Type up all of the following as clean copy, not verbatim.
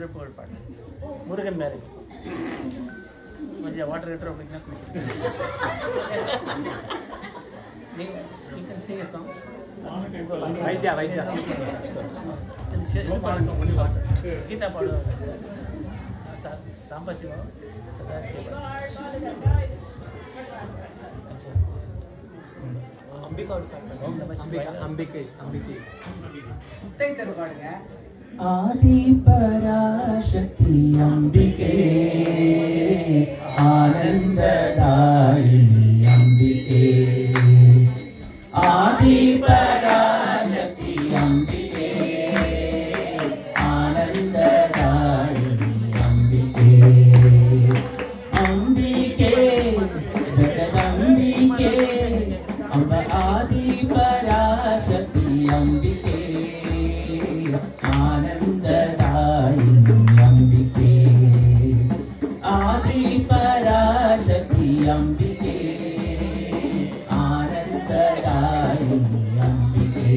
திருப்பூர் பாட்டு முருகன் மேரேஜ் கொஞ்சம் water heater அப்படின்னா நீங்கள் sing a song. Vaidya Vaidya Geetha பாடுவாங்க சாம்பசிவம் अंबिके आदि पराशक्ति अंबिके आनंददायिनी अंबिके आदि पराशक्ति अंबिके आनंददायिनी अंबिके अंबिके जगदंबिके अम्ब आदि पराशक्ति अंबिके आनंददायिनी अंबिके आदि पराशक्ति अंबिके आनंददायिनी अंबिके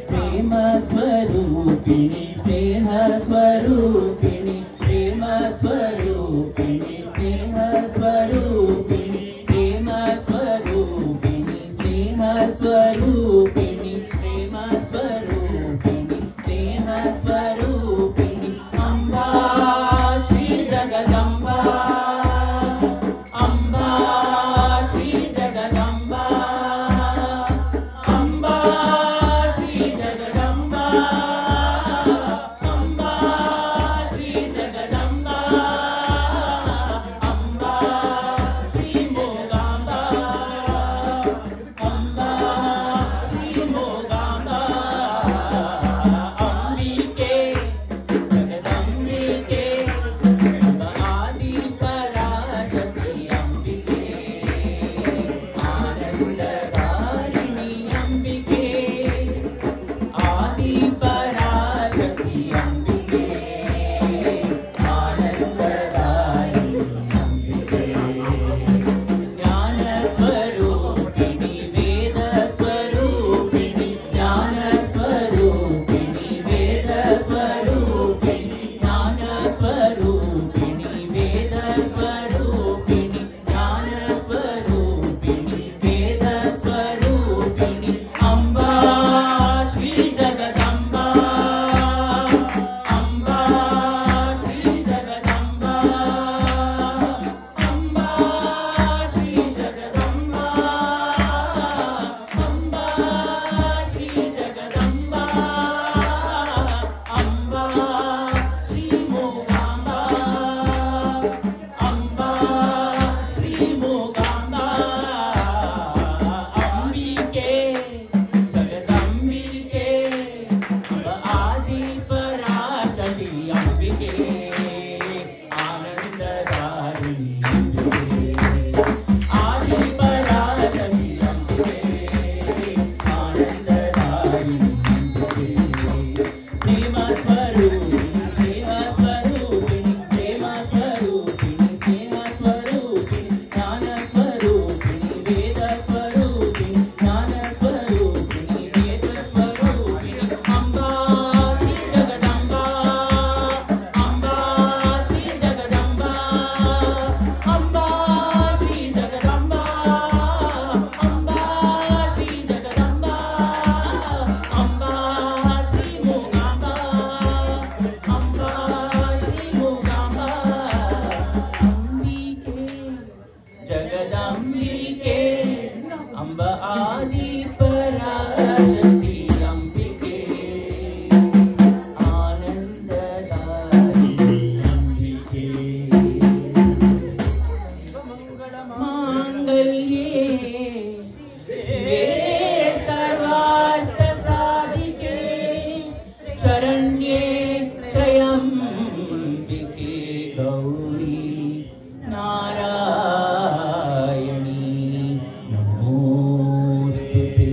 प्रेम स्वरूपिणी स्नेह स्वरूपिणी प्रेम स्वरूपिणी स्नेह स्वरूपिणी प्रेम स्वरूपिणी स्नेह स्वरूपिणी प्रेम स्वरूपिणी स्नेह स्वरूपिणी अम्बा श्री जगदम्बा अम्बा श्री जगदम्बा अम्बा श्री जगदम्बा अम्बा श्री जगदम्बा अम्बा श्री मोगाम्बा अम्बा श्री मोगाम्बा अंबिके जगदंबिके आदि पराशक्ति अंबिके आनंददायिनी अंबिके आदि पराशक्ति अंबिके आनंददायिनी अंबिके ज्ञान स्वरूपिणी वेद स्वरूपिणी ज्ञान स्वरूपिणी वेद स्वरूपिणी ज्ञान स्वरूपिणी वेद स्वरूपिणी ज्ञान स्वरूपिणी वेद स्वरूपिणी अम्बा श्री जगदम्बा अम्बा श्री जगदम्बा अम्बा श्री जगदम्बा अम्बा श्री जगदम्बा अम्बा श्री मोगाम्बा अम्बा श्री मोगाम्बा अंबिके जगदंबिके आदि पराशक्ति अंबिके आनंददायिनी आदि पराशक्ति अंबिके आनंददायिनी प्रेम स्वरूपिणी प्रेम स्वरूपिणी प्रेम स्वरूपिणी स्नेह स्वरूपिणी ज्ञान स्वरूपिणी वेद स्वरूपिणी ज्ञान स्वरूपिणी वेद स्वरूपिणी अम्बा श्री जगदम्बा अम्बा श्री जगदम्बा अम्बा श्री जगदम्बा अम्बा श्री जगदम्बा अम्बा श्री मोगाम्बा अम्बा श्री मोगाम्बा अंबिके जगदंबिके अम्ब आदि पराशक्ति अंबिके आनंददायिनी अंबिके मांगल्ये शिवे सर्वार्थ साधिके शरण्ये त्र्यंबिके गौरी नारायणी नमोस्तुते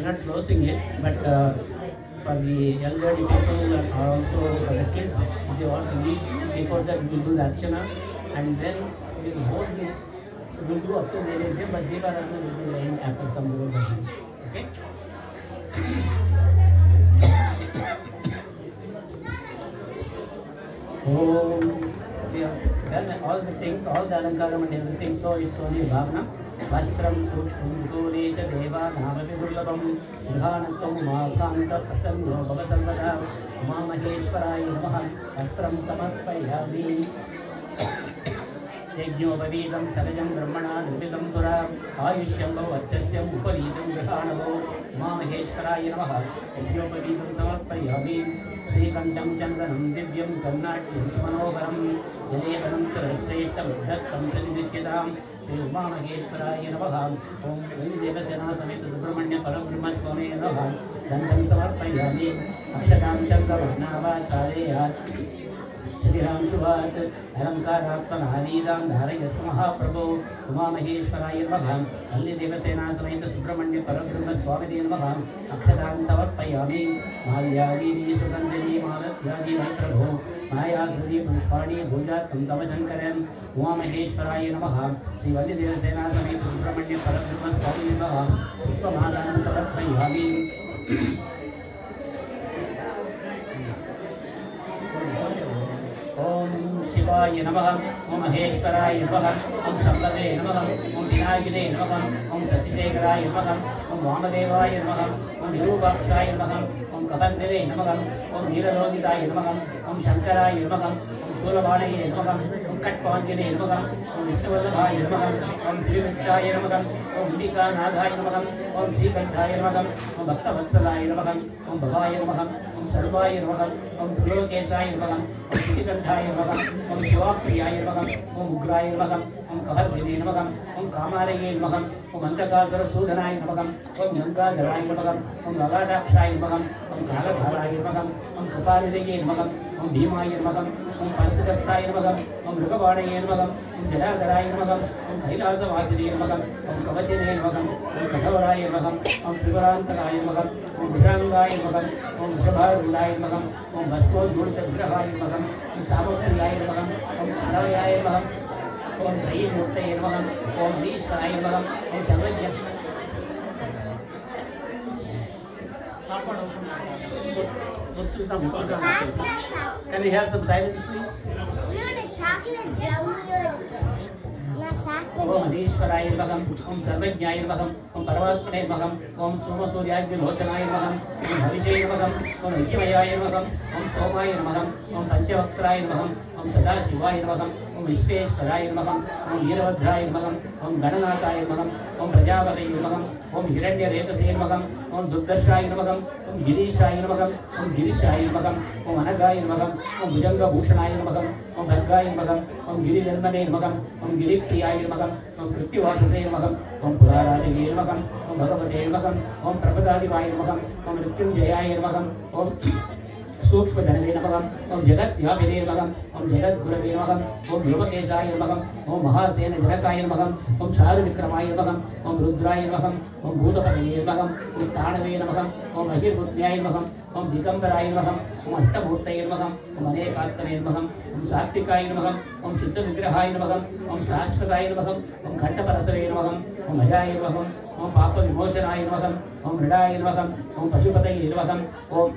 are not closing it, but for the elderly people and also for the kids, they want to eat. Before that, we will do the archana, and then we will hold the. We will do up to Naivedya, but Devarana will be lying after some devotions. Okay? Oh, yeah. Then all the things, all the alankaram and everything, so it's only bhavana. Vastram sukshmam gurecha deva namapi durlabam vidhanatvam umakanta prasanno bhavasalvada umamaheshwaraya namaha vastram samarpayami यज्ञोपवीतं सलजं ब्रह्मणा निर्मितं पुरा आयुष्यं भवत्यस्यम् उपवीतं गृहाणवो उमामहेश्वराय नमः यज्ञोपवीतं समर्पयामि श्रीकण्ठं चन्दनं दिव्यं कर्णाट्यं मनोहरं जलेवनं श्रेष्ठबुद्धत्वं प्रतिनिध्यतां श्री उमामहेश्वराय नमः ॐ देवसेना समेत सुब्रह्मण्य परब्रह्मस्वामी नमः दण्डं समर्पयामि अक्षतां चन्द्रवर्णावाचार्यात् श्रीरांशुवात् अलंकारात्मनानीदां धारयस्व महाप्रभो उमामहेश्वराय नमः अल्लि देवसेना समेत सुब्रह्मण्य परब्रह्म स्वामिने नमः अक्षतां समर्पयामि माल्यादीनि सुगन्धिनी मालत्यादि मे प्रभो मायाकृति पुष्पाणि भूजात्मं तव शङ्करम् उमामहेश्वराय नमः श्रीवल्लि देवसेना समेत सुब्रह्मण्य परब्रह्म स्वामिने नमः पुष्पमालां समर्पयामि ओम शिवाय नमः ओम महेश्वराय नमः ओम शंभवे नमः ओम विनायकने नमः ओम सचिशेखराय नमः ओम वामदेवाय नमः ओम विरूपाक्षाय नमः ओम कबंधवे नमः ओम नीललोकिताय नमः ओम शंकराय नमः ओम शूलबाणये नमः ओम कट्पांजने नमः ओम विष्णुवल्लभाय नमः ओम श्रीविष्टाय नमः ओम अंबिकानाथाय नमः ओम श्रीकंठाय नमः ओम भक्तवत्सलाय नमः ओम भवाय नमः ओम सर्वाय नमः ओम त्रिलोकेशाय नमः ओम श्रीकंठाय नमः ओम शिवाप्रियाय नमः ओम उग्राय नमः ओम कवर्धिने नमः ओम कामारये नमः ओम अंधकासुरसूदनाय नमः ओम गंगाधराय नमः ओम ललाटाक्षाय नमः ओम कालधाराय नमः ओम कृपानिधये नमः ओम भीमाय नमः ओम पंचदत्ताय नमः ओम मृगवाणये नमः ओम जटाधराय नमः ओम कैलासवासिने नमः ओम कवचिने नमः ओम कठोराय नमः ओम त्रिपुरान्तकाय नमः ओम भुजंगाय नमः ओम वृषभारूढाय नमः ओम भस्मोद्धूलितविग्रहाय नमः ओम सामप्रियाय नमः ओम क्षरायाय नमः ओम त्रयीमूर्तये नमः ओम ईश्वराय नमः ओम सर्वज्ञ Can we have some silence, please? ओम महेश्वराय नमः ओम सर्वज्ञाय नमः ओम परमात्मने नमः ओम सोमसूर्याग्निलोचनाय नमः ओम हविषे नमः ओम नित्यमयाय नमः ओम सोमाय नमः ओम पंचवक्त्राय नमः ओम सदाशिवाय नमः ओम विश्वेश्वराय नमः ओम वीरभद्राय नमः ओम गणनाथाय नमः ओम प्रजापतये नमः ओम हिरण्यरेतसे नमः ओम दुर्दर्शाय नमः ओम गिरीशाय नमः ओम गिरीशाय नमः ओम अनगाय नमः ओम भुजंगभूषणाय नमः ओम भर्गाय नमः ओम गिरिधर्मने नमः ओम गिरिप्रियाय नमः ओम कृत्तिवाससे नमः ओम पुराराजगे नमः ओम भगवते नमः ओम प्रपदादिवाय नमः ओम मृत्युंजयाय नमः ओम सूक्ष्मधनवे नमः ओम जगद्व्यापिने नमः ओम जगद्गुरवे नमः ओम ध्रुवकेशाय नमः ओम महासेनजनकाय नमः ओम चारुविक्रमाय नमः ओम रुद्राय नमः ओम भूतपतये नमः ओम ताणवे नमः ओम अहिर्बुद्ध्याय नमः ओम दिगंबराय नमः ओम अष्टमूर्तये नमः ओम अनेकात्मने नमः ओम सात्विकाय नमः ओम शुद्धविग्रहाय नमः ओम शाश्वताय नमः ओम घट्टपरसवे नमः ओम अजाय नमः ओम पापविमोचनाय नमः ओम मृडाय नमः ओम पशुपतये नमः ओम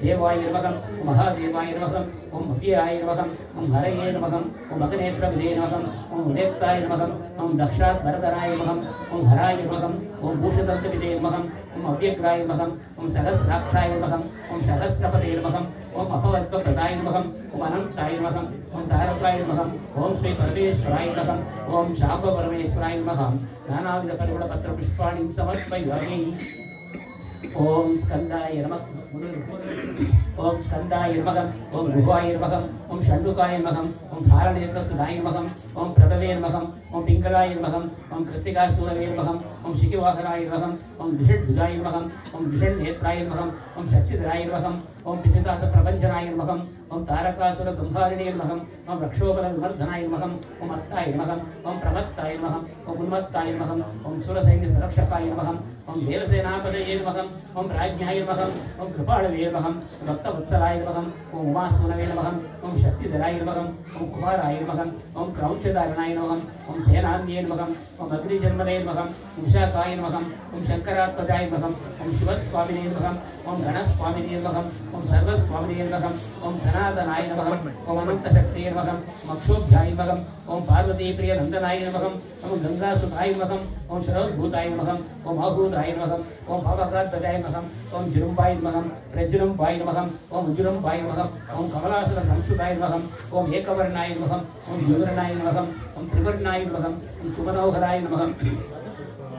देवाय नमः ओम महादेवाय नमः ओम अव्ययाय नमः ओम हरये नमः ओम अग्नेत्रविदे नमः ओम उदेक्ताय नमः ओम दक्षात्वरधराय नमः ओम हराय नमः ओम भूषदन्तविदे नमः ओम अव्यग्राय नमः ओम सहस्राक्षाय नमः ओम सहस्रपदे नमः ओम अपवर्गप्रदाय नमः ओम अनंताय नमः ओम तारकाय नमः ओम श्री परमेश्वराय नमः ओम शाम्बपरमेश्वराय नमः नानाविधपरिमलपत्रपुष्पाणि समर्पयामि ओम स्कंदाय नमः ओम स्कंदाय नमः ओम गुहाय नमः ओम षण्मुखाय नमः ओम धारणेत्रसुधाय नमः ओम प्रभवे नमः ओम पिंगलाय नमः ओम कृत्तिकासूरवे नमः ओम शिखिवाहनाय नमः ओम द्विषड्भुजाय नमः ओम द्विषण्नेत्राय नमः ओम शक्तिधराय नमः ओम पिसिदासप्रपञ्चनाय नमः ओम तारकासुर संहारिणे नमः ओम रक्षोबल विमर्दनाय नमः ओम अत्ताय नमः ओम प्रमत्ताय नमः ओम उन्मत्ताय नमः ओम सुरसैन्य संरक्षकाय नमः ओम देवसेनापतये नमः ओम राज्ञाय नमः ओम कृपाळवे नमः भक्तवत्सलाय नमः ओम उमासूनवे नमः ओम शक्तिधराय नमः ओम कुमाराय नमः ओम क्रौञ्चधारणाय नमः ओम सेनान्ये नमः ओम अग्निजन्मने नमः ओम शाकाय नमः ओम शंकरात्मजाय नमः ओम शिवस्वामिने नमः ओम गणस्वामिने नमः ओम सर्वस्वामिने नमः ओम सनातनाय नमः ओम अनंतशक्तिये नमः ओम अक्षोभ्याय नमः ओम पार्वतीप्रिय नंदनाय नमः ओम गंगासुताय नमः ओम शरद्भूताय नमः ओम आहूताय नमः ओम भावकात्मजाय नमः ओम जिरुम्बाय नमः प्रज्वलम्बाय नमः ओम उज्जुलम्बाय नमः ओम कमलासुर संस्कृताय नमः ओम एकवर्णाय नमः ओम द्विवर्णाय नमः ओम त्रिवर्णाय नमः ओम सुमनोहराय नमः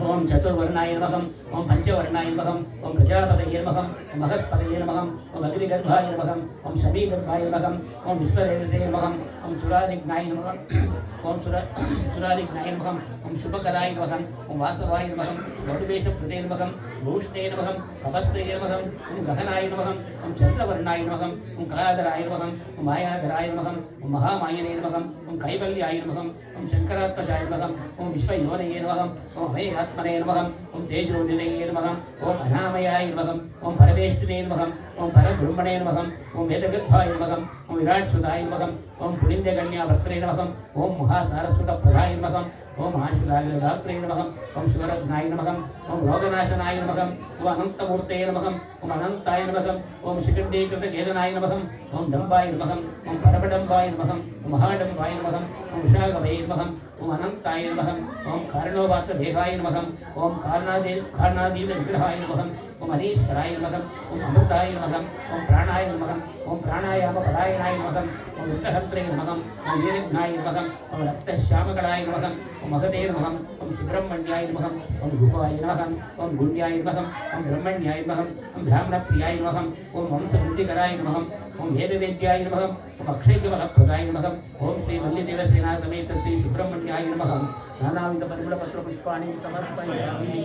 ओम चतुर्वर्णाय नमः ओम पंचवर्णाय नमः ओम प्रजापतये नमः ओम महत्पतये नमः ओम अग्निगर्भाय नमः ओम शमीगर्भाय नमः ओम विश्ववेदसे नमः ओम सुरादिग्नाय नमः ओम सुरादिग्नाय नमः ओम शुभकराय नमः ओम वासवाय नमः वडुवेशप्रदे नमः भूष्णे नमः कपस्ते नमः ओम गहनाय नमः ओम चंद्रवर्णाय नमः ओम कलाधराय नमः ओम मायाधराय नमः ओम महामायने नमः ओम कैवल्याय नमः ओम शंकरात्मजाय नमः ओम विश्वयोनये नमः ओम अमेयात्मने नमः ओम तेजोनिलये नमः ओम अनामयाय नमः ओम परमेष्टिने नमः ओम परब्रह्मणे नमः ओम वेदगर्भाय नमः ओम विराट्सुताय नमः ओम पुलिन्दगण्यावर्तने नमः ओम महासारस्वतप्रदाय नमः ओम आशुदाग्रदात्रे नमः ओम शिवरत्नाय नमः ओम लोकनाशनाय नमः ओम अनन्तमूर्तये नमः ओम अनन्ताय नमः ओम शिखण्डीकृतकेतनाय नमः ओम डम्बाय नमः ओम परमडम्बाय नमः ओम महाडम्बाय नमः ओम विशाखवये नमः ओम अनन्ताय नमः ओम कारणोपात्रदेहाय नमः ओम कारणादीतविग्रहाय नमः ओम अनीश्वराय नमः ओम अमृताय नमः ओम प्राणाय नमः ओम प्राणायामपरायणाय नमः ओम वृत्तहन्त्रे नमः ओम वीरघ्नाय नमः ओम रक्तश्यामकणाय नमः ओम महते नमः ओम सुब्रह्मण्याय नमः ओम गुहाय नमः ओम गुण्याय नमः ओम ब्रह्मण्याय नमः ओम ब्राह्मणप्रियाय नमः ओम वंशवृद्धिकराय नमः ओम वेदवेद्याय नमः ओम अक्षयकमलप्रदाय नमः ओम श्री मल्लिदेवसेना समेत श्री सुब्रह्मण्याय नमः नानाविध परिमलपत्रपुष्पाणि समर्पयामि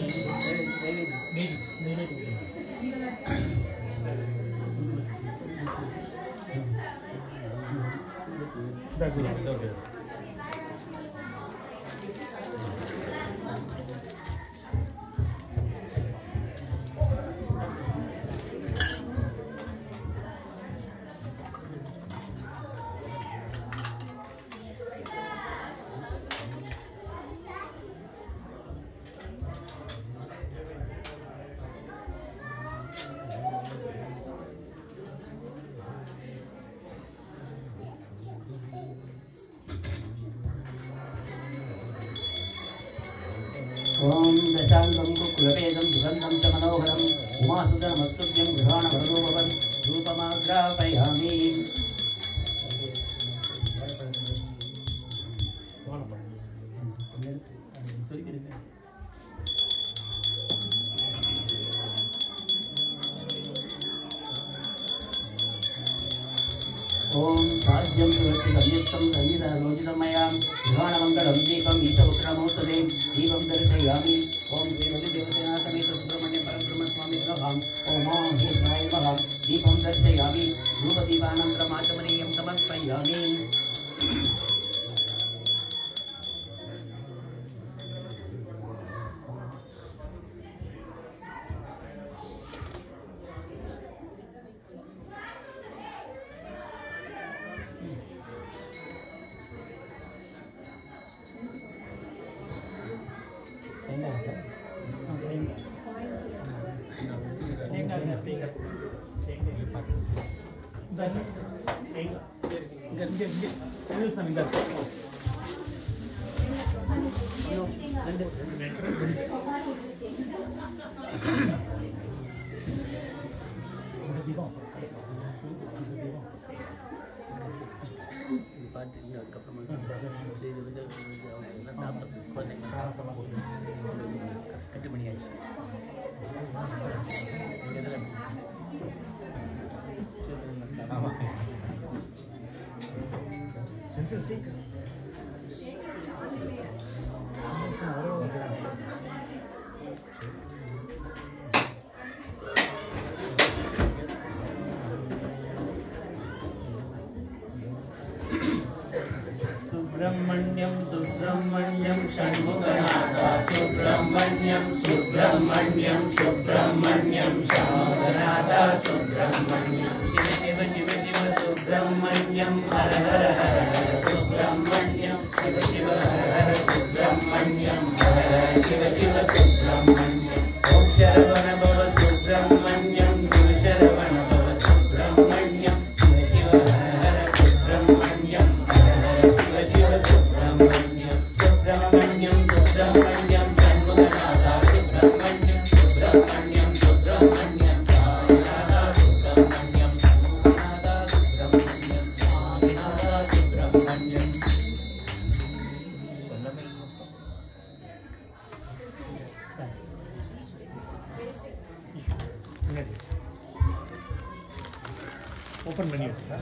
ओम दशांगं कुलवेदं सुगंधं च मनोहरं उमासुतनमस्तुभ्यं गृहाणवरदोभवन् धूपमाग्रापयामि ओम साध्यं सुवर्तिकम्युक्तं संगीतरोजितं मया गृहाणमङ्गलं दीपं ईशवक्रमोत्सवे दीपं दर्शयामि ओम श्री मल्लिदेवसेना समेत सुब्रह्मण्य परब्रह्मस्वामी नमः ओम महेशाय नमः दीपं दर्शयामि धूपदीपानन्तरम् आचमनीयं समर्पयामि सुब्रह्मण्यं सुब्रह्मण्यं षण्मुखनाथा सुब्रह्मण्यं सुब्रह्मण्यं सुब्रह्मण्यं षण्मुखनाथा सुब्रह्मण्यं शिव शिव शिव शिव सुब्रह्मण्यं हर हर हर हर सुब्रह्मण्यं शिव शिव हर हर सुब्रह्मण्यं हर हर शिव शिव सुब्रह्मण्यं ओम शरवण भव सुब्रह्मण्यं शिव शरवण भव सुब्रह्मण्यं शिव शिव हर हर सुब्रह्मण्यं हर हर शिव शिव सुब्रह्मण्यं सुब्रह्मण्यं सुब्रह्मण्यं षण्मुखनाथा सुब्रह्मण्यं सुब्रह्मण्यं सुब्रह्मण्यं स्वामिनाथा सुब्रह्मण्यं षण्मुखनाथा सुब्रह्मण्यं स्वामिनाथा सुब्रह्मण्यं ओपन பண்ணி வச்சுட்டா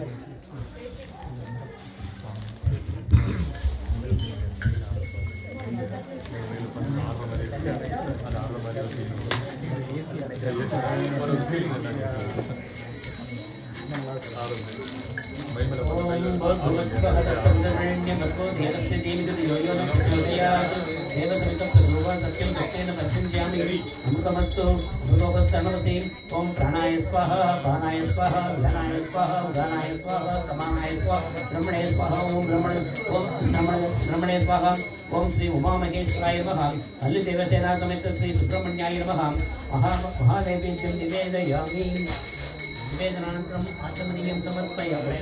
ओम प्राणाय स्वाहा पानाय स्वाहा ध्यानाय स्वाहा उदानाय स्वाहा समानाय स्वाहा ब्रह्मणे स्वाहा ओम ब्रह्मणे स्वाहा ओम श्री उमा महेश्वराय नमः हल्ली देवसेना समेत श्री सुब्रह्मण्याय नमः महादेवीं निवेदयामि निवेदनानन्तरम् आचमनीयं समर्पयामि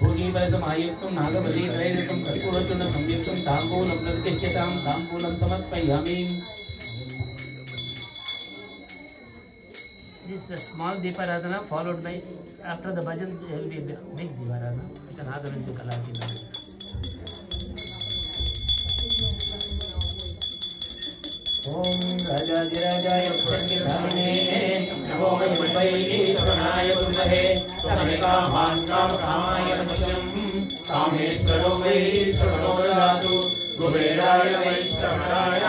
भोगीवरदमायुक्तं नागवली त्रैयुक्तं कर्पूरचूर्णं संयुक्तं ताम्बूलं प्रतिष्ठितां ताम्बूलं समर्पयामि. This is a small Deeparadhana followed by, after the bhajan there will be a big Deeparadhana. It's an Nagavindu Kalakina. ओम राजाधिराजाय प्रज्ञाने नमो वै शरणाय गुरुमहे तमेकामान् कामकामाय नमः कामेश्वरो वै शरणो ददातु कुबेराय वै शरणाय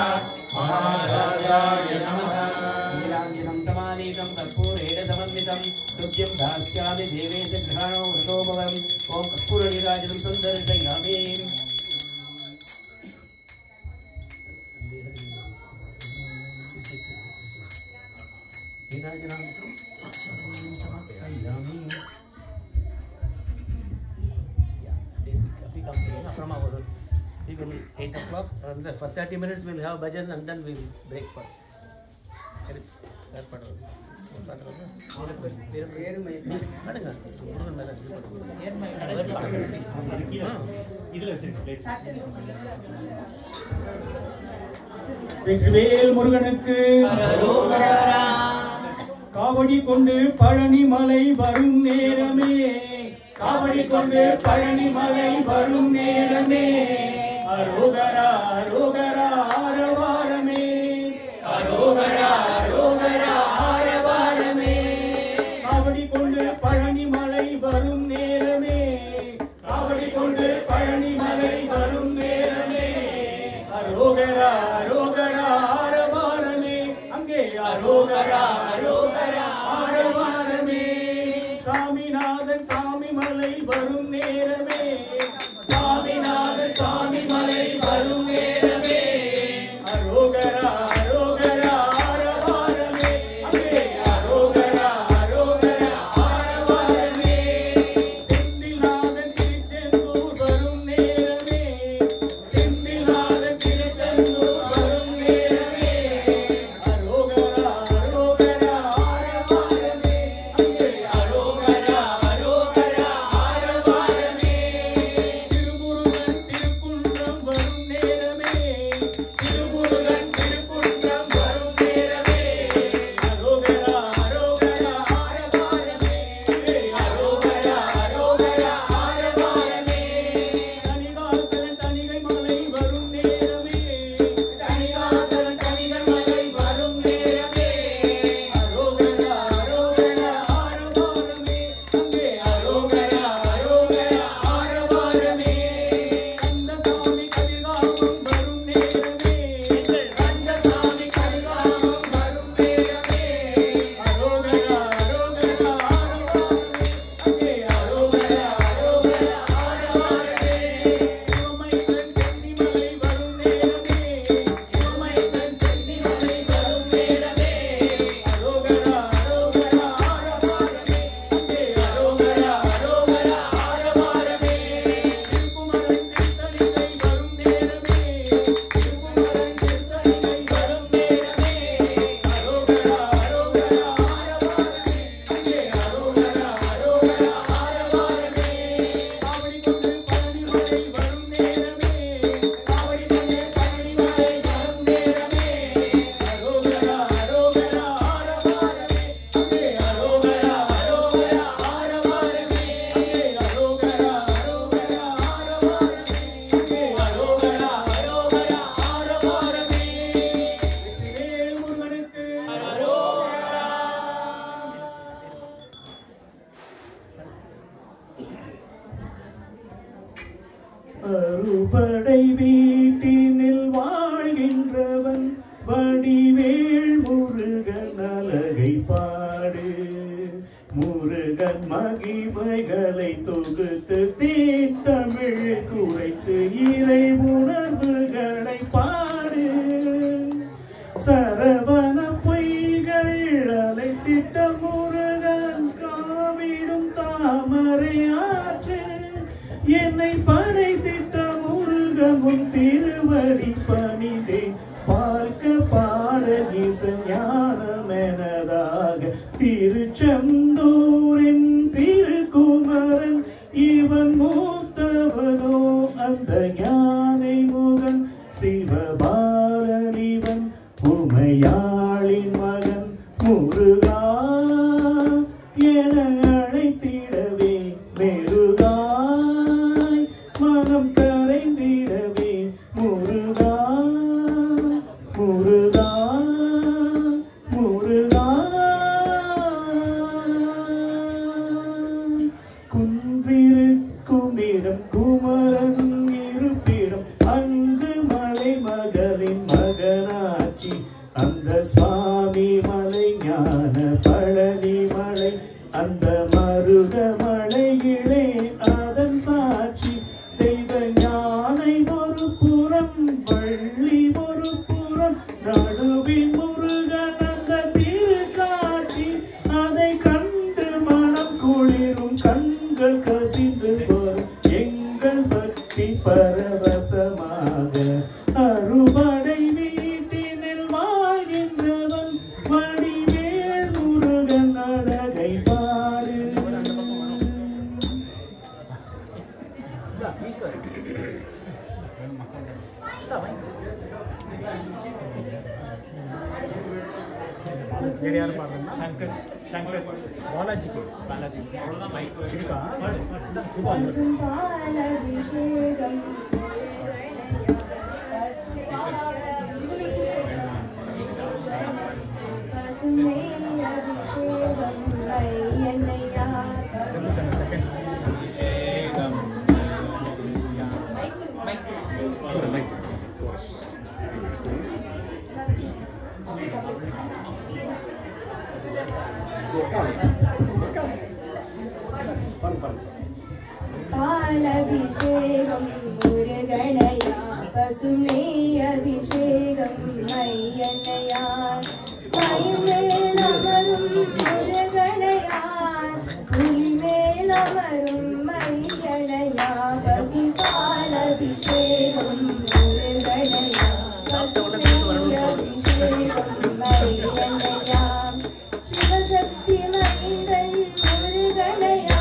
महाराजाय नमः नीलाञ्जनं समानीतं कर्पूरेण समन्वितं तुभ्यं दास्यामि देवेश गृहाणो वृतो भवम् ओम कर्पूरनीराजनं सन्दर्शयामि from our we will 8 o'clock for 30 minutes we will have bhajan and then we will break for Vetrivel முருகனுக்கு காவடி கொண்டு பழனி மலை வரும் நேரமே காவடி கொண்டு பழனி மலை வரும் நேரமே அரோகரா அரோகரா ஆரவாரமே அரோகரா அரோகரா ஆரவாரமே காவடி கொண்டு பழனி மலை வரும் நேரமே காவடி கொண்டு பழனி மலை வரும் நேரமே அரோகரா அரோகரா ஆரவாரமே அங்கே அரோகரா அரோகரா ஆரவாரமே சாமிநாதன் சாமி மலை வரும் நேரமே சாமிநாதன் சாமி மலை வரும் நேரமே அரோகரா அரோகரா ஆரவாரமே அங்கே அரோகரா அரோகரா ஆரவாரமே செந்தில்நாதன் திருச்செந்தூர் வரும் நேரமே செந்தில்நாதன் திருச்செந்தூர் வரும் நேரமே அரோகரா அரோகரா ஆரவாரமே அங்கே அரோகரா அரோகரா ஆரவாரமே திருமுருகன் அறுபடை வீட்டினில் வாழ்கின்றவன் வடிவேல் முருகன் அழகை பாடு. முருகன் மகிமைகளை தொகுத்து தீர்த்தமிழ் குறைத்து இறை உணர்வுகளை பாடு. சரவண பொய்கள் அலைத்திட்ட முருகன் காவிடும் தாமரை ஆற்று. என்னை படைத்திட்ட முருகமும் திருவடி பணிதேன் பார்க்க பாட ஞானமெனதாக. திருச்செந்தூரின் திருக்குமரன் இவன் மூத்தவனோ அந்த ஞானை முகன். சிவபாலன் இவன் உமையாளின் மகன். முருகா என அழைத்திடவே மெருகாய் மனம் கரைந்திடவே. முருகா முருகா முருகா. குன்றிருக்கும் இடம் குமரன் இருப்பிடம். அங்கு மலை மகளின் மகனாட்சி. அந்த சுவாமி மலை ஞான பழனி மலை. அந்த மருக மலையிலே அதன் சாட்சி. தெய்வ ஞானை ஒரு புறம் வள்ளி ஒரு புறம். நடுவில் முருகன் அந்த திருக்காட்சி. அதை கண்டு மனம் குளிரும் கண்கள் கசிந்து வரும் எங்கள் பக்தி பரவசமாக. அறுபடை வீட்டினில் வாழ்கின்றவன் வடிவேல் முருகன் அழகை பாடு. வேறு யாரும் பாடுறோம்னா சங்கர் சங்கர் பாலாஜிக்கு பாலாஜி அவ்வளோதான் மைக் இருக்கா பாலபிஷேகம் முருகனையா பசுமை அபிஷேகம் ஐயனையார். மயில்மேலமரும் முருகனையார் புலிமேலமரும் ஐயனையா. பசு பாலபிஷேகம் முருகனையா பசுமை அபிஷேகம் ஐயனையா. சிவசக்தி மைந்தன் முருகனையா.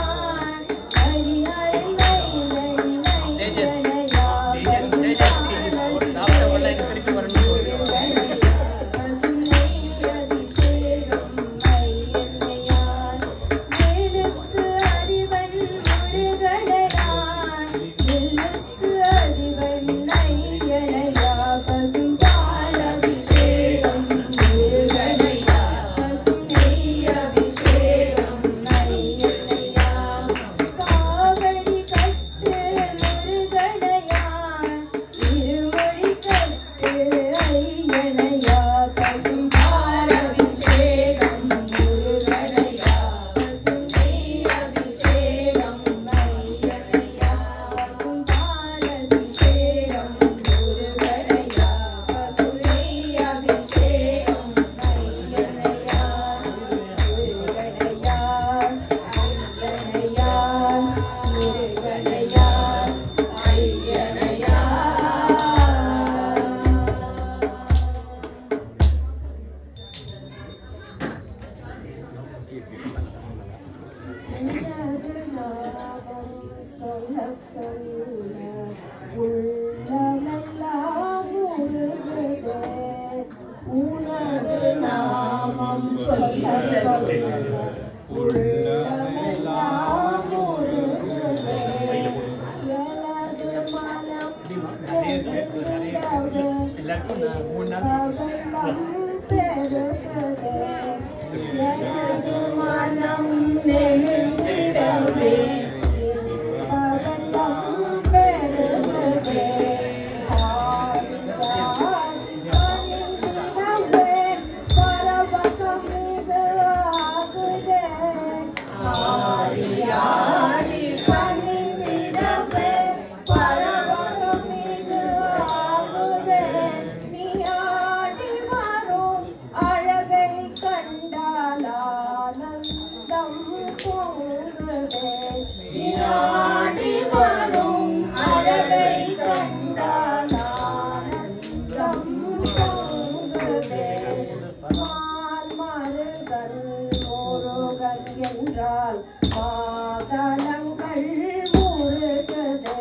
Thank you. பொங்குதே நீராடி வரும் அழகை கண்டால் ஆனந்தம் பொங்குதே மார்மருகன் முருகன் என்றால் மாதளங்கள் முருகுதே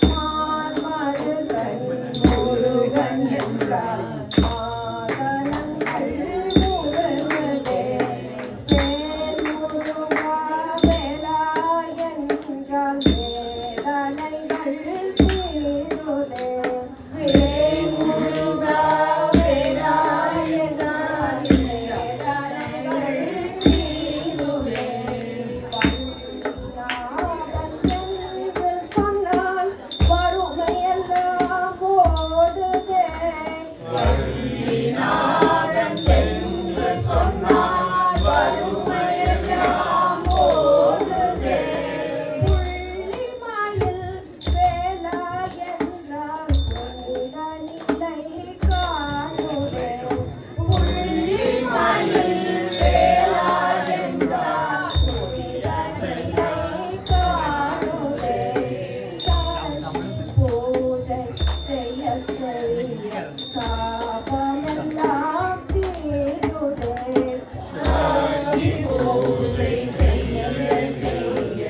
மார்மருகன் முருகன் என்றால் மாதளங்கள் முருகுதே வேல் முருகா வேலா என்றால் வேதனைகள் தீருதே வேல் முருகா வேலா என்றால் வேதனைகள் தீருதே பல்லாவன் என்று சொன்னால் வறுமையெல்லாம் போடுதே வள்ளிநாதன் என்று சொன்னால் வறுமையெல்லாம் போடுதே புள்ளிமயில் வேலா என்றால் புனிதனிலை காணுதே புள்ளிமயில் வேலா என்றால் புனிதனிலை காணுதே பூஜை செய்ய செய்ய சாபமெல்லாம் தீருதே சாமி பூஜை செய்ய செய்ய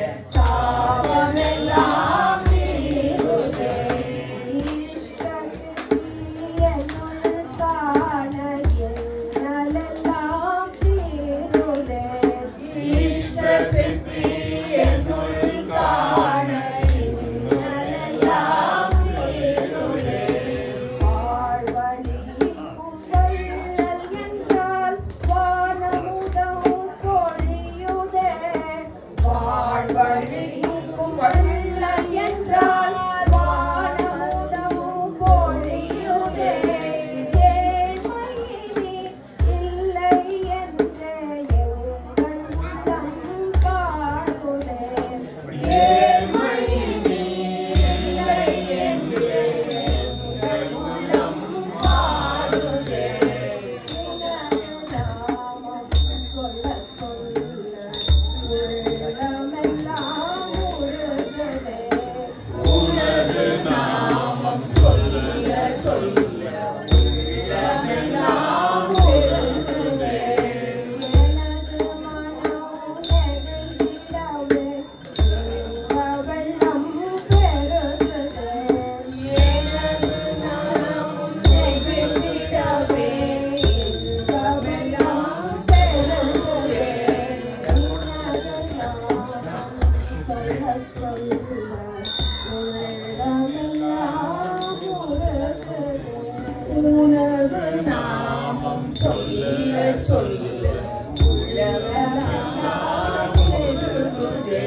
சாபமெல்லாம் தீருதே இஷ்ட சித்தி என்னுள் காண எண்ணலெல்லாம் தீருதே இஷ்ட சித்தி என்னுள் காண எண்ணலெல்லாம் தீருதே ஆழ்வழிக்கும் வள்ளல் என்றால் வானமுதம் பொழியுதே வாழ்வழிக்கும் வள்ளல் என்றால் வானமுதம் பொழியுதே ஏழ்மையினி இல்லை என்றே எங்கள் உள்ளம் பாடுதே ஏழ்மையினி இல்லை என்றே எங்கள் உள்ளம் பாடுதே உனது நாமம் சொல்ல சொல்ல உள்ளமெல்லாம் உருகுதே உனது நாமம் சொல்ல சொல்ல உள்ளமெல்லாம் உருகுதே எனது மனம் நெகிழ்ந்திடவே இன்ப வெள்ளம் பெருகுதே எனது மனம் நெகிழ்ந்திடவே இன்ப வெள்ளம் பெருகுதே உனது நாமம் சொல்ல சொல்ல உள்ளமெல்லாம் உருகுதே உனது நாமம் சொல்ல சொல்ல உள்ளமெல்லாம் பெருகுதே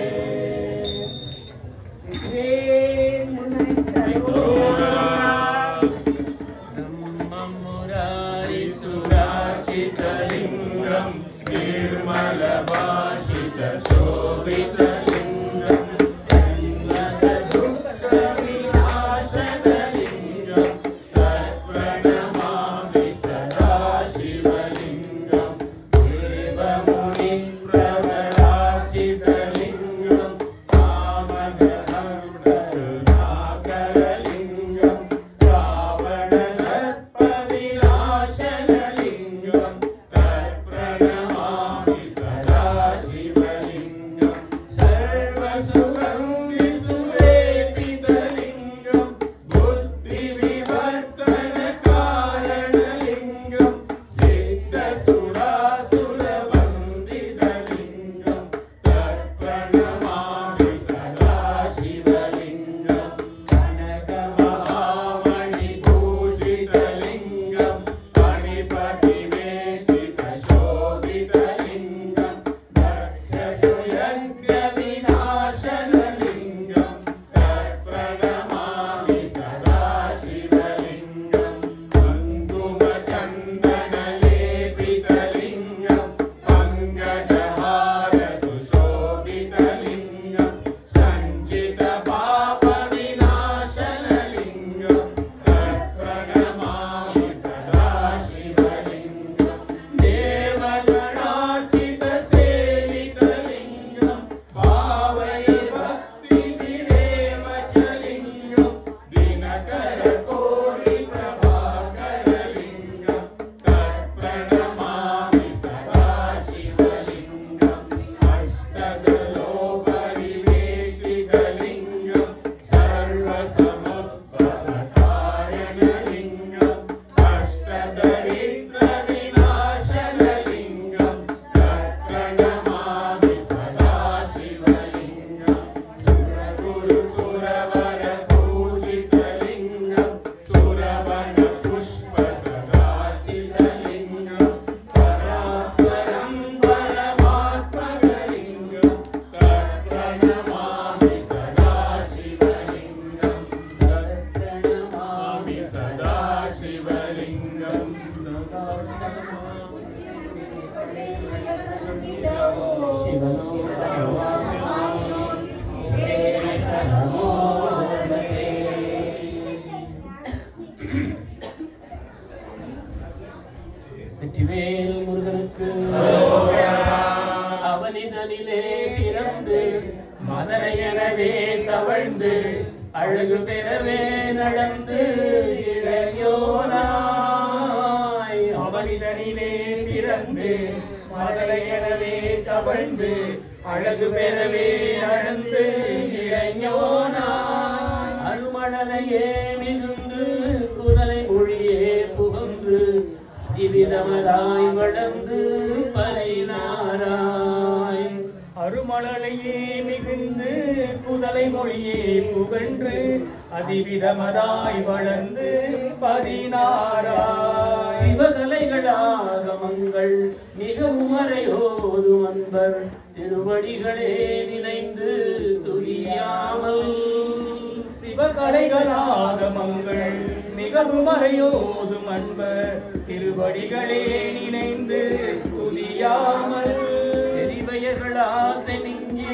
सुराचितलिङ्गं निर्मलभाषितशोभितलिङ्गं दुःखविनाशनलिङ्गं तत्प्रणमामि सदा शिवलिङ्गं देवमुनिप्रवराचितलिङ्गं कामदहं करुणाकरलिङ्गं रावणदर्पविनाशनलिङ्गं तत्प्रणमामि सदा शिवलिङ्गं सर्वसुगन्धिसुलेपितलिङ्गं बुद्धिविवर्तनकारणलिङ्गं सिद्धसुरासुरवन्दितलिङ्गं तत्प्रणमामि सदा शिवलिङ्गं कनकमहामणिपूजितलिङ्गं मणिपतिवेष्टितशोभितलिङ्गं दक्षसुयज्ञविनाशनलिङ्गं तत्प्रणमामि सदा शिवलिङ्गं कुङ्कुमचन्दनलेपितलिङ्गं पङ्कजहारसुशोभितलिङ्गं सञ्चितपापविनाशनलिङ्गं तत्प्रणमामि सदा शिवलिङ्गं देवगणार्चितसेवितलिङ्गं வெற்றிவேல் முருகனுக்கு அவனிதனிலே பிறந்து மதனையனவே தவழ்ந்து அழகு பெறவே நடந்து இளையோனாய் அவனிதனிலே பிறந்து மதனையனவே தவழ்ந்து அழகு பெறவே நடந்து இளையோனாய் அருமணலையே மிகுந்து குதலை மொழியே புகன்று திவிதமதாய் வளர்ந்து பரினாராய் அருமலையே மிகுந்து குதலை மொழியே புகன்று அதிவிதமதாய் வளர்ந்து பதினாராய் சிவகலைகளாகமங்கள் மிகவும் அறையோதும் அன்பர் திருவடிகளே நினைந்து துதியாமல் சிவகலைகளாகமங்கள் மிகவும் அறையோதும் அன்பர் திருவடிகளே நினைந்து துதியாமல் பெரியவர்களாசை மிஞ்சி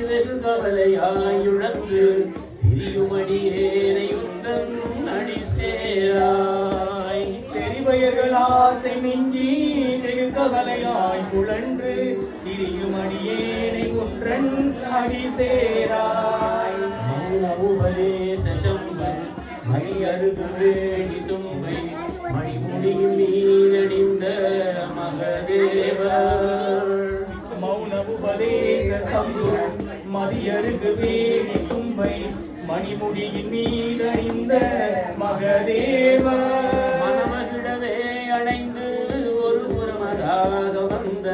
வெகு கவலையாயுழந்து திரியுமடியேனையுந்தன் அடி சேராய் பெரியவர்கள் ஆசை மிஞ்சி வெகு கவலையாய் குழன்று திரியுமடியேனை குன்றன் அடி சேராய் உபதேச சம்பர் மணி அருகு வேணி தும்பை மணிமுடியில் நீரடிந்த மகதேவர் மௌன உபதேச சம்பு மதியருகு வேணி தும்பை மணிமுடியின் மீதணிந்த மகதேவர் மனமகிழவே அடைந்து ஒரு புறமதாக வந்த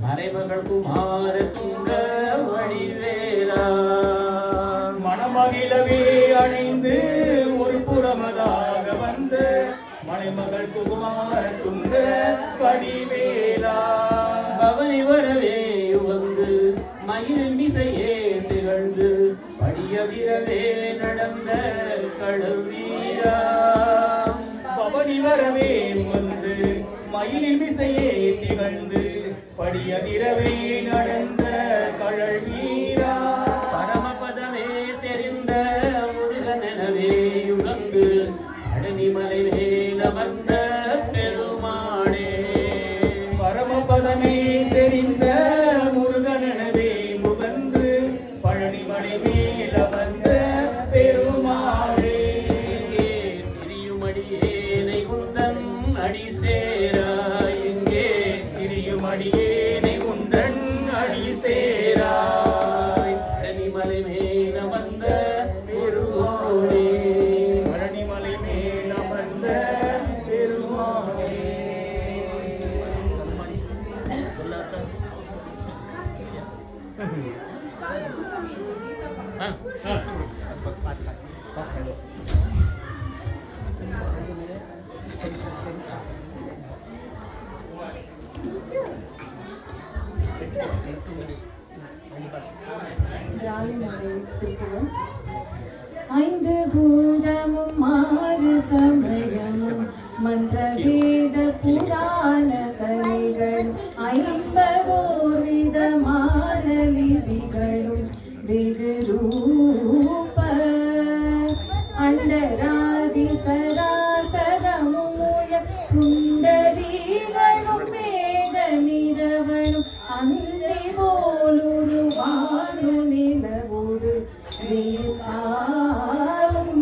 மறைமகள் குமார துங்க வடிவேலா மணமகிழவே அணைந்து ஒரு புறமதாக வந்த மலைமகள் குமார துங்க வடிவேலா பவனி வரவே வந்து மயில் மிசையே திகழ்ந்து படியதிரவே நடந்த கடல் வீரா பவனி வரவே வந்து மயிலில் மிசையே திகழ்ந்து படியதிரவே நடந்த கழல் வீரா பரமபதமே செறிந்த முருகனெனவே யுகந்து அடனிமலை மேல வந்த பெருமானே பரமபதமே செறிந்த முருகனெனவே முகந்து பழனிமலை மேல வந்த பெருமாளே திரியுமடியேனை குந்தன் அடி சேராய் இங்கே திரியுமடியேனை குன்றன் அடி சேராய் அடனிமலை மேல வந்த பெருமானே பழனிமலை மேல வந்த பெருமாளே ஐந்து பூதமும் ஆறு சமயமும் மந்திரவேத புராண கலைகளும் 50 விதமான லிபிகளும் வெகு ரூப அண்டராதி சராசரமுய புண்டரீகளும் மேக நிறவனும் அந்தி போலொரு வானு நிலவோடு வேதாலும்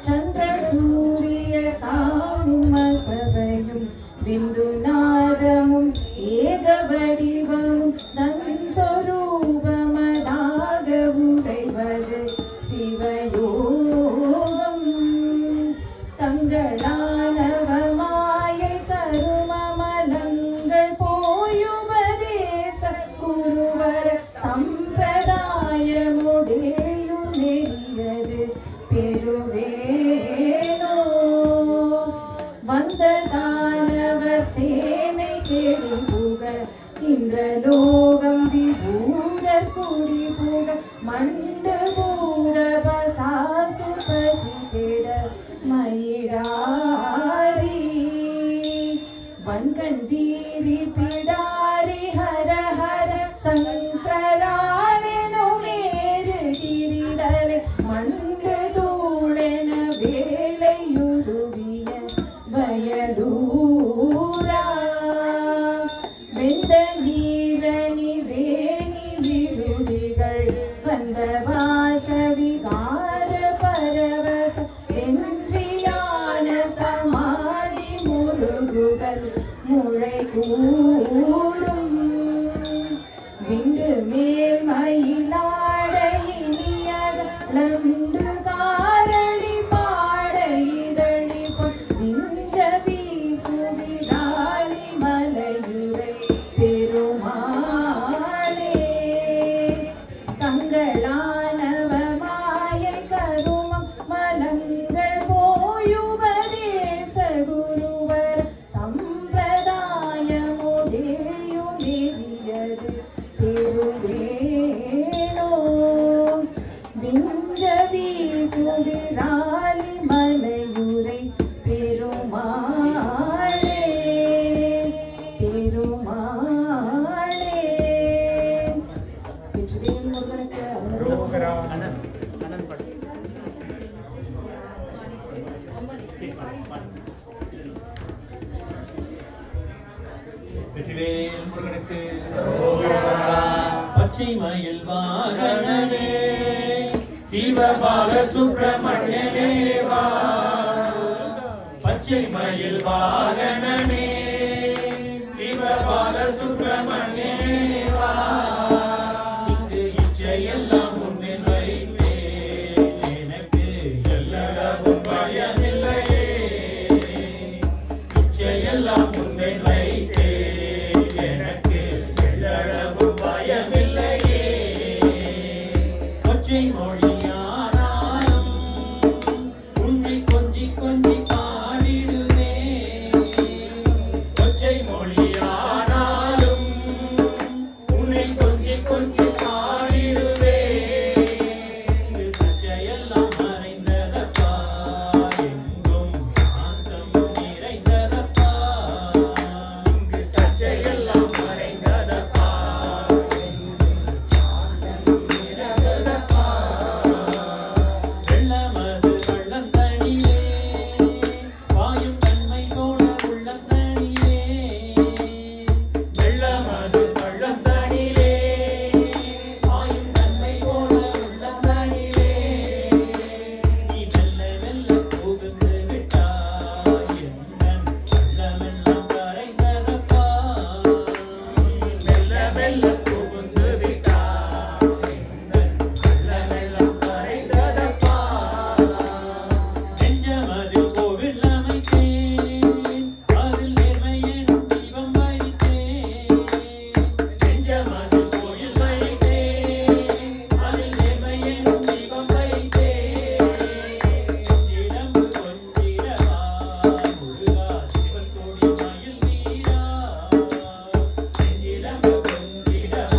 சந்திர சூரிய தானும் அசபையும் பிந்துநாதமும் ஏக வடிவமும் தன் சொரூபமதாகவும் விபூதர் குடி புக மண்டு பூத பசாசு பசி கெட மயிடாரி வன்கண் வீரி பிடாரி ஹர ஹர சங்கராலெனு மேரு கிரிதலை மண்டு தூளென வேலையுருவிய வயலூரா வெந்த நீரணி வேணி விருதிகள் வந்த வாசவிகார பரவச என்றியான சமாதி முருகுகள் முளை கூறும் விண்டு மேல் மயிலாட இனியர் லண்டு காரணி பாட இதழி விஞ்ச வீசுவிராலி மலையுரை பெருமாளே தங்களானவ மாயை கருமம் மலங்கள் போயுபதேச குருவர் சம்பிரதாயமுதேயும் எரியது பெருவேணோ விஞ்ச வீசுவிராலி மலையுரை பெருமாளே பெருமாளே வெற்றிவேல் முருகனுக்கு ரோகரா அனந்த் பட் வெற்றிவேல் முருகனுக்கு பச்சை மயில் வாகனனே சிவபால சுப்பிரமணியனே வா பச்சை மயில் வாகனனே சிவபால சுப்பிரமணியனே வா இங்கு இச்சையெல்லாம் முன்னில் வைத்தேன் எனக்கு எல்லளவும் பயமில்லையே இச்சையெல்லாம் முன்னில் வைத்தேன் எனக்கு எல்லளவும் பயமில்லையே கொச்சை மொழியானாலும் உன்னை கொஞ்சி கொஞ்சி பாடிடுவேன் கொச்சை மொழியானாலும் உன்னை கொஞ்சி கொஞ்சி பாடிடுவேன் சச்சையெல்லாம் மறைந்ததப்பா எங்கும் சாந்தம் நிறைந்ததப்பா இங்கு சச்சையெல்லாம் மறைந்ததப்பா எங்கும் சாந்தம் நிறைந்ததப்பா வெள்ளமது வள்ளம் தனியே வாயும் தன்மை போல உள்ளம் தனியே வெள்ளமது வள்ளம் தனியே வாயும் தன்மை போல உள்ளம் தனியே நீ மெல்ல மெல்ல புகுந்து விட்டாய் எந்தன் உள்ளமெல்லாம் கரைந்ததப்பா மெல்ல மெல்ல புகுந்து விட்டாய் எந்தன் உள்ளமெல்லாம் கரைந்ததப்பா நெஞ்சமதில் கோவில் அமைத்தேன் அதில் நேர்மை எனும் தீபம் வைத்தேன் நெஞ்சமதில் கோயில் வைத்தேன் அதில் நேர்மை எனும் தீபம் வைத்தேன் சிலம்பு கொஞ்சிடவா முருகா சிவன் கோடி மயில் வீரா சிலம்பு கொஞ்சிடவா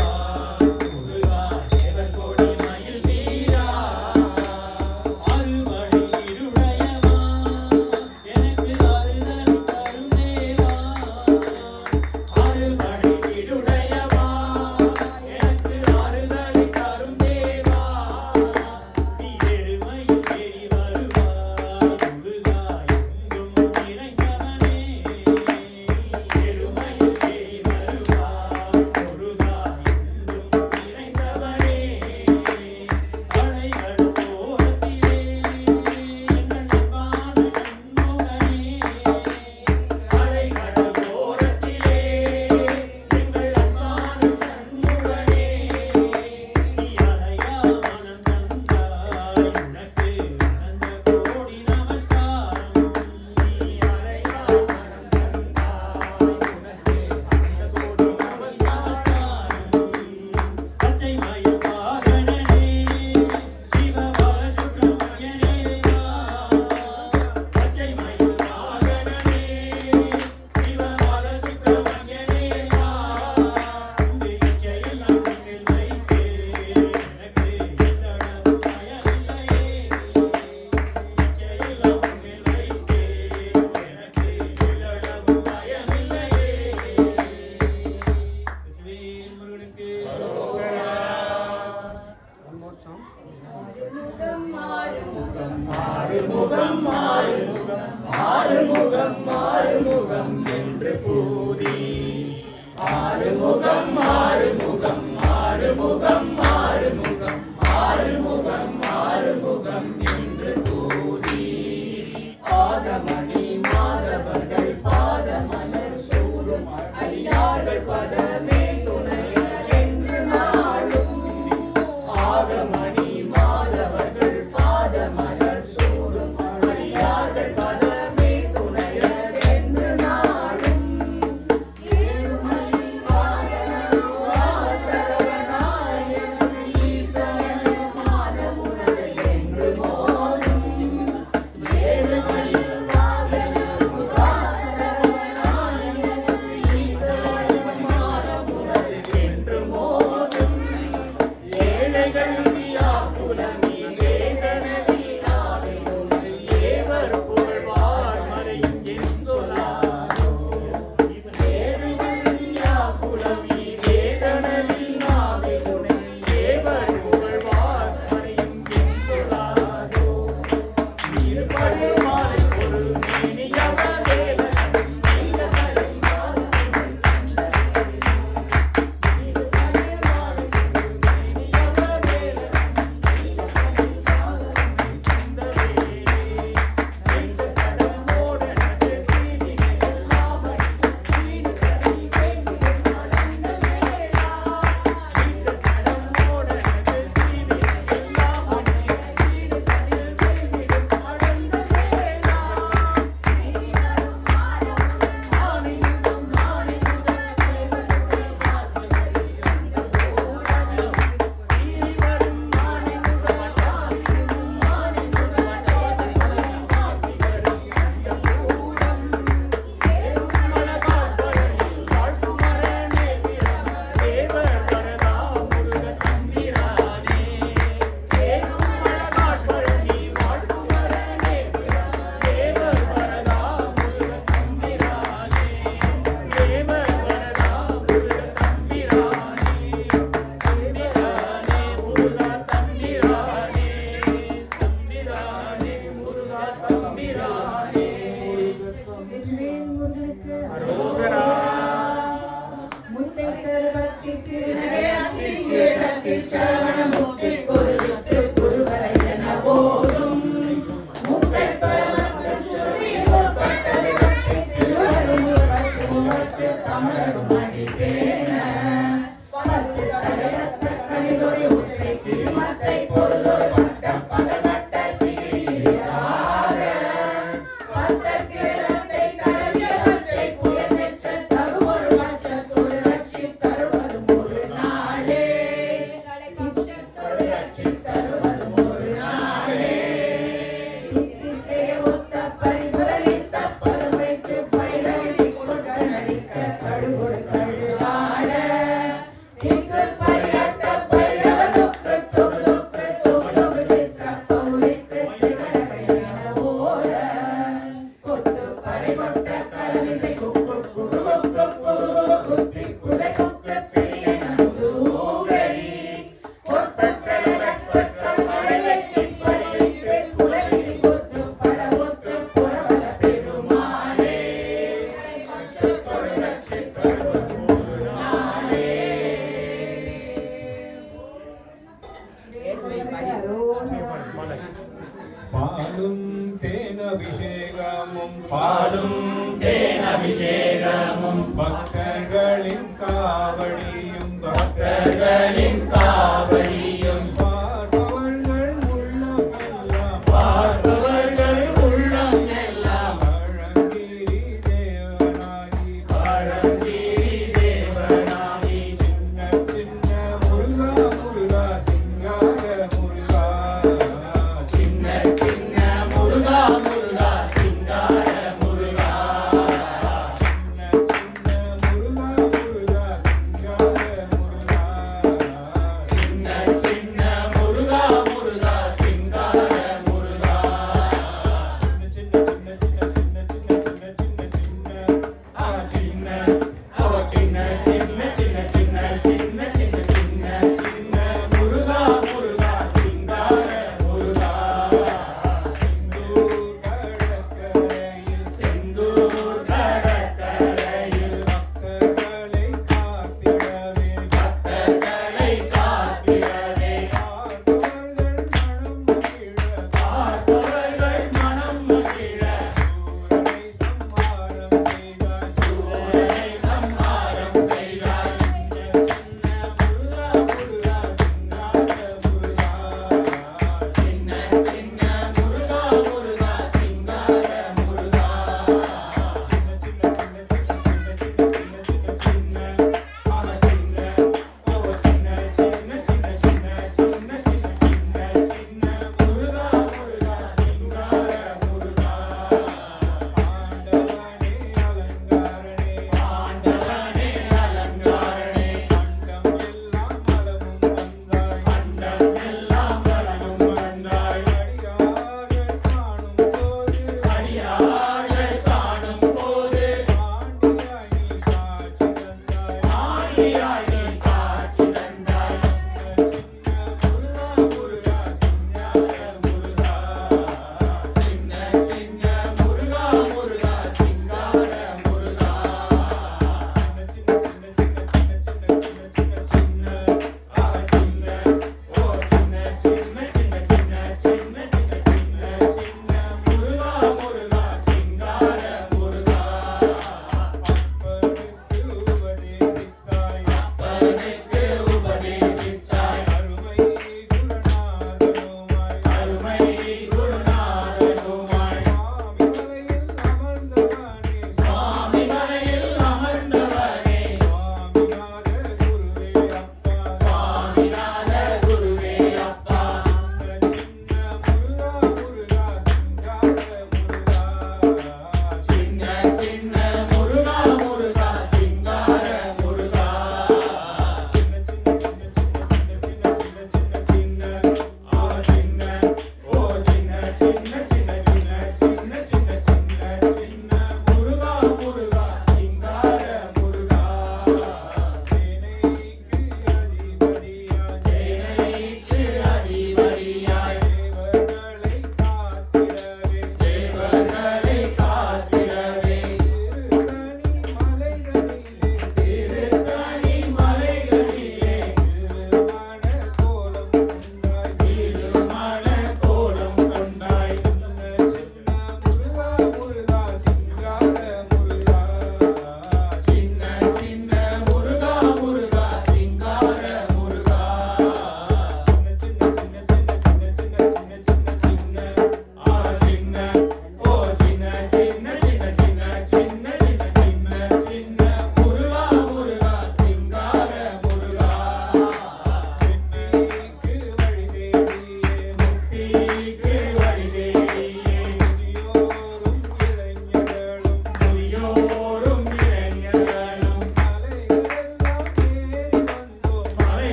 Muruga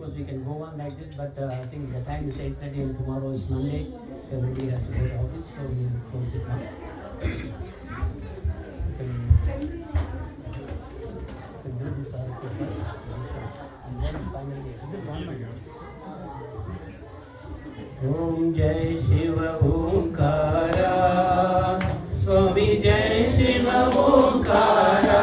course, we can go on like this, but I think the time is 8:30 and tomorrow is Monday. Everybody has to go to office, so we will close it now. You can do this article first, and then finally, Om Jai Shiva Omkara, Swami Jai Shiva Omkara.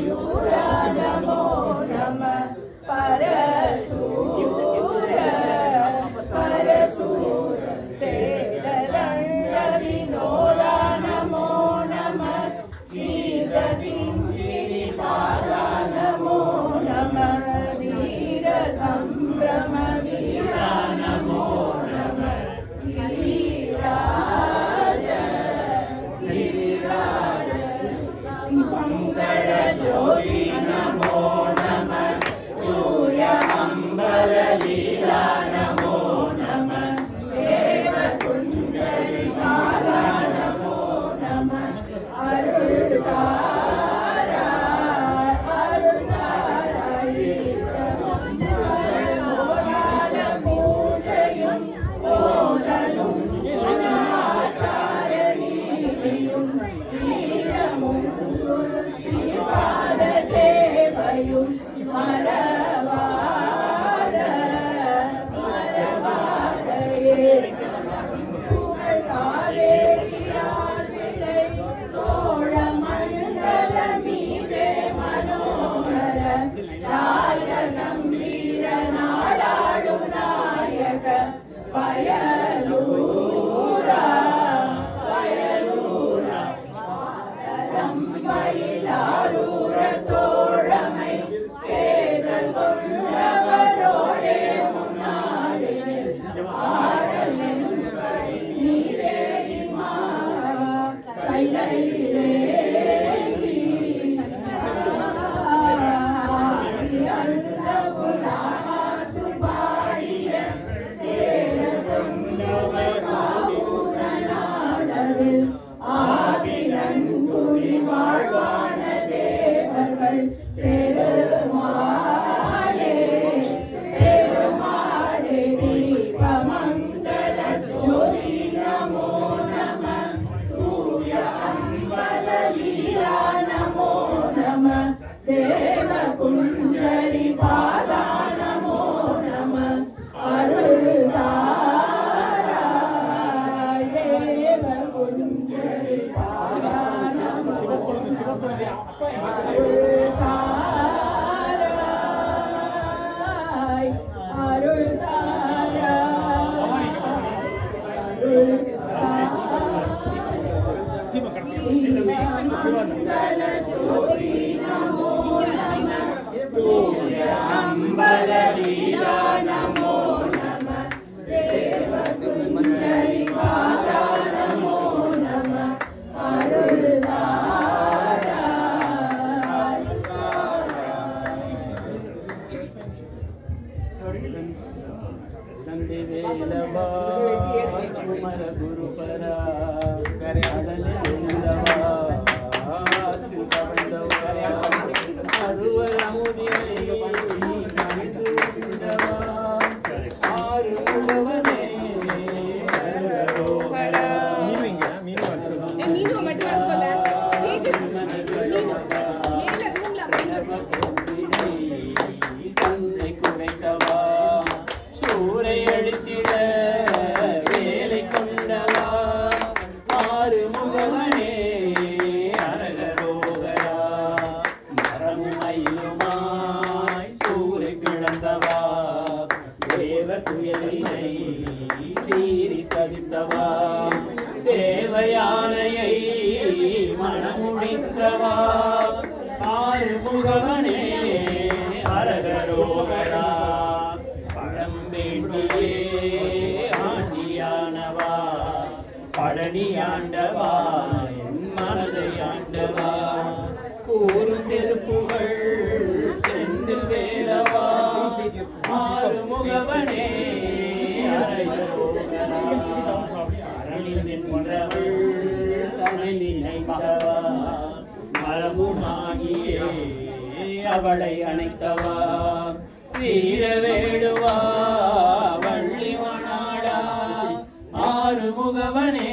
नमो नमः परसूर परसूर सेददण्ड विनोदा नमो नमः वीरकिङ्किणिपादा नमो नमः धीर सम्भ्रम वीरा नमो नमः गिरिराज गिरिराज मंगल ज्योति नमो नमः सूर्य अंबर लीला नमो नमः देव कुंजरी माला नमो नमः अरुतारा अरुतारा molal पूजयुं ओललुं गुणाचारणीयुं वीरमुं गुरुसिपाद सेवयुं मरवाद मरवादये कावेरियाजिलै सोळमण्डलमीते मनोहर राजगम्भीर नाडाळु नायक पयलूरा पयलूरा रम्बैलारूर तोळमै சேதல் கொண்டவரோடே முன்னாடில் ஆடலெனும் நீரேறி கையிலே அந்த புலாசு பாடிய சேதல் கொண்டவர் காவூர நாடலில் ஆதிரங்குடி வாழ்வான தேவர்கள் பெருமாளே பெருமாளே தீபமங்கள ஜோதி நமோ நமः தூய அம்பல லீலா நமோ நமः தேவ குஞ்சரி பாதா நமோ நமः அருள்தாராய் தேவ குஞ்சரி பாதா நமோ அருள்தாராய் அருள்தாராய் அருள்தாராய் ஜோதி நமோ நமः தூய அம்பல லீலா நமோ நமः தேவ குஞ்சரி பாதா நமோ நமः அருள்தாராய் நந்தி வேலவா குமர குருபரா கடலிலவா சிவபந்தவா அருவர் அமுதியை கண்டுவா ஆறுவனே அருளரோகரா மீனு மட்டும் வர சொல்ல பேஜஸ் மீனு மேல ரூம்ல தந்தை குறைத்தவா சூரை அழித்திட வேலை கொண்டவா ஆறு முகவனே அரகரோகரா மரமும் மயிலுமாய் சூரை பிளந்தவா தேவ துயலினை தீரி தவித்தவா தேவயானையை மனமுடித்தவா ஆறு முகவனே அரகரோகரா பழம்பேட்டியே ஆண்டியானவா பழனி ஆண்டவா என் மனதை ஆண்டவா கூறும் திருப்புகழ் செந்தில் வேலவா ஆறு முகவனே அரகரோகரா அரணில் நின்றவள் தன்னை நினைத்தவா மரமுமாகியே அவளை அணைத்தவா வீரவேடுவா வள்ளி மணாளா ஆறு முகவனே